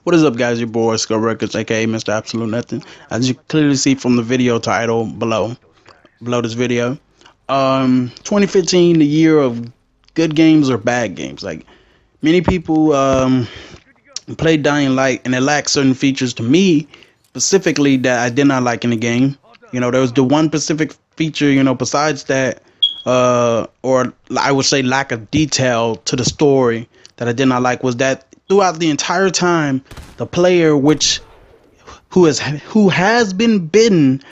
What is up, guys? Your boy Skullrecordz, aka Mr. Absolute Nothing. As you clearly see from the video title below this video, 2015, the year of good games or bad games. Like many people played Dying Light, and it lacked certain features to me specifically that I did not like in the game. There was the one specific feature, besides that, or I would say lack of detail to the story that I did not like was that throughout the entire time, the player who has been bitten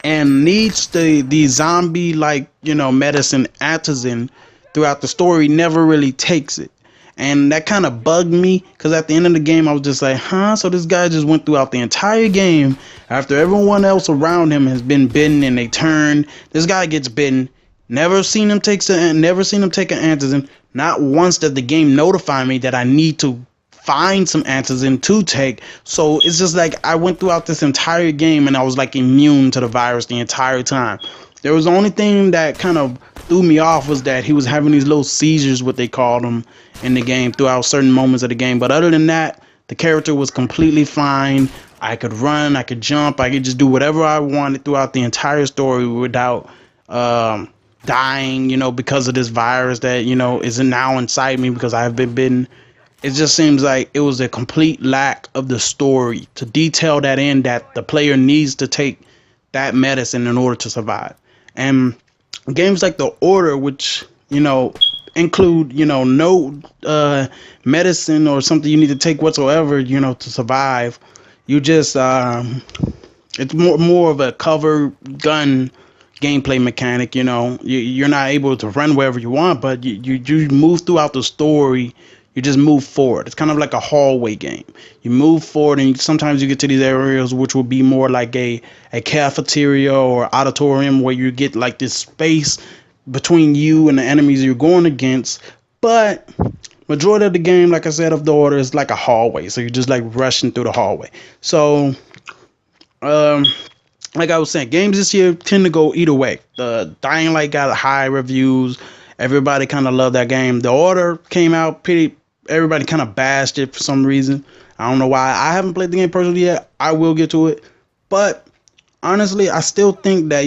and needs the zombie medicine antizin throughout the story never really takes it. And that kind of bugged me because at the end of the game I was just like, huh? So this guy just went throughout the entire game after everyone else around him has been bitten and they turn. This guy gets bitten. Never seen him take an antizin. Not once did the game notify me that I need to find some antizin to take. So it's just like I went throughout this entire game and I was like immune to the virus the entire time. There was the only thing that kind of threw me off was that he was having these little seizures, what they called them, in the game throughout certain moments of the game. But other than that, the character was completely fine. I could run, I could jump, I could just do whatever I wanted throughout the entire story without dying, because of this virus that, is now inside me because I have been bitten. It just seems like it was a complete lack of the story to detail that in that the player needs to take that medicine in order to survive. And games like The Order, which, include, no medicine or something you need to take whatsoever, to survive. You just, it's more of a cover gun gameplay mechanic. You're not able to run wherever you want, but you move throughout the story. You just move forward. It's kind of like a hallway game. You move forward, and sometimes you get to these areas which will be more like a cafeteria or auditorium where you get like this space between you and the enemies you're going against. But majority of the game, like I said, of The Order is like a hallway. So you're just like rushing through the hallway. So, like I was saying, games this year tend to go either way. The Dying Light got high reviews. Everybody kind of loved that game. The Order came out pretty. Everybody kind of bashed it for some reason. I don't know why. I haven't played the game personally yet. I will get to it. But honestly, I still think that,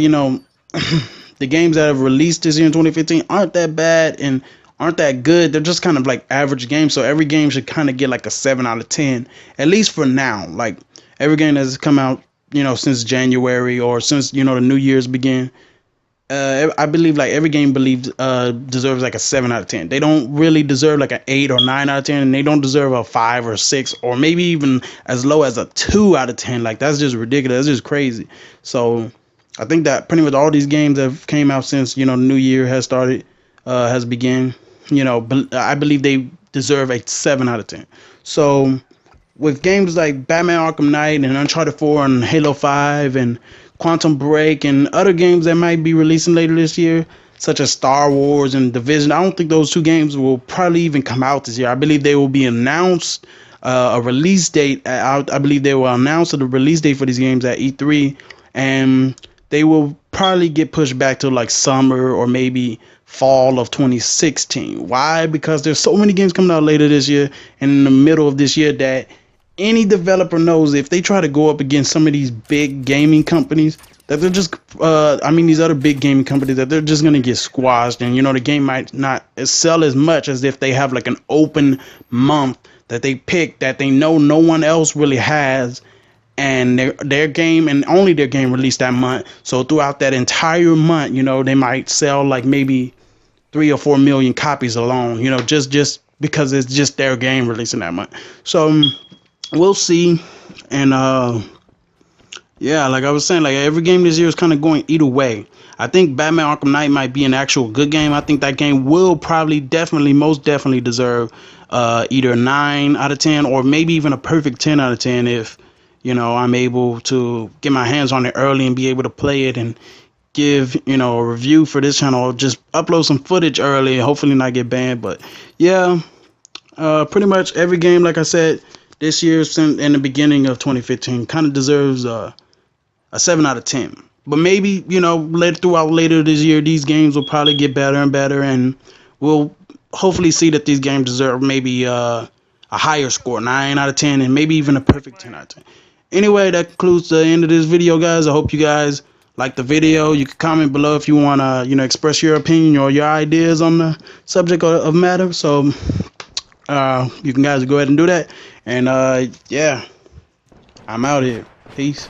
the games that have released this year in 2015 aren't that bad and aren't that good. They're just kind of like average games. So every game should kind of get like a 7 out of 10, at least for now. Like every game that's come out, since January or since, the New Year's began. I believe like every game deserves like a 7 out of 10. They don't really deserve like an 8 or 9 out of 10, and they don't deserve a 5 or 6 or maybe even as low as a 2 out of 10. Like that's just ridiculous. That's just crazy. So I think that pretty much all these games that have came out since the new year has started, has begun. I believe they deserve a 7 out of 10. So with games like Batman Arkham Knight and Uncharted 4 and Halo 5 and Quantum Break and other games that might be releasing later this year, such as Star Wars and Division, I don't think those two games will probably even come out this year. I believe they will be announced a release date. I believe they will announce the release date for these games at E3, and they will probably get pushed back to like summer or maybe fall of 2016. Why? Because there's so many games coming out later this year and in the middle of this year that any developer knows if they try to go up against some of these big gaming companies that they're just these other big gaming companies that they're just going to get squashed, and the game might not sell as much as if they have like an open month that they pick that they know no one else really has, and their game and only their game released that month. So throughout that entire month, they might sell like maybe 3 or 4 million copies alone, just because it's just their game releasing that month. So we'll see. And yeah, like I was saying, like every game this year is kind of going either way. I think Batman Arkham Knight might be an actual good game. I think that game will probably most definitely deserve either a 9 out of 10 or maybe even a perfect 10 out of 10 if I'm able to get my hands on it early and be able to play it and give a review for this channel. Just upload some footage early and hopefully not get banned. But yeah, pretty much every game, like I said, this year in the beginning of 2015 kind of deserves a 7 out of 10. But maybe, later this year, these games will probably get better and better, and we'll hopefully see that these games deserve maybe a a higher score, 9 out of 10, and maybe even a perfect 10 out of 10. Anyway, that concludes the end of this video, guys. I hope you guys like the video. You can comment below if you want to, express your opinion or your ideas on the subject of matter. So you can guys go ahead and do that. And yeah, I'm out here. Peace.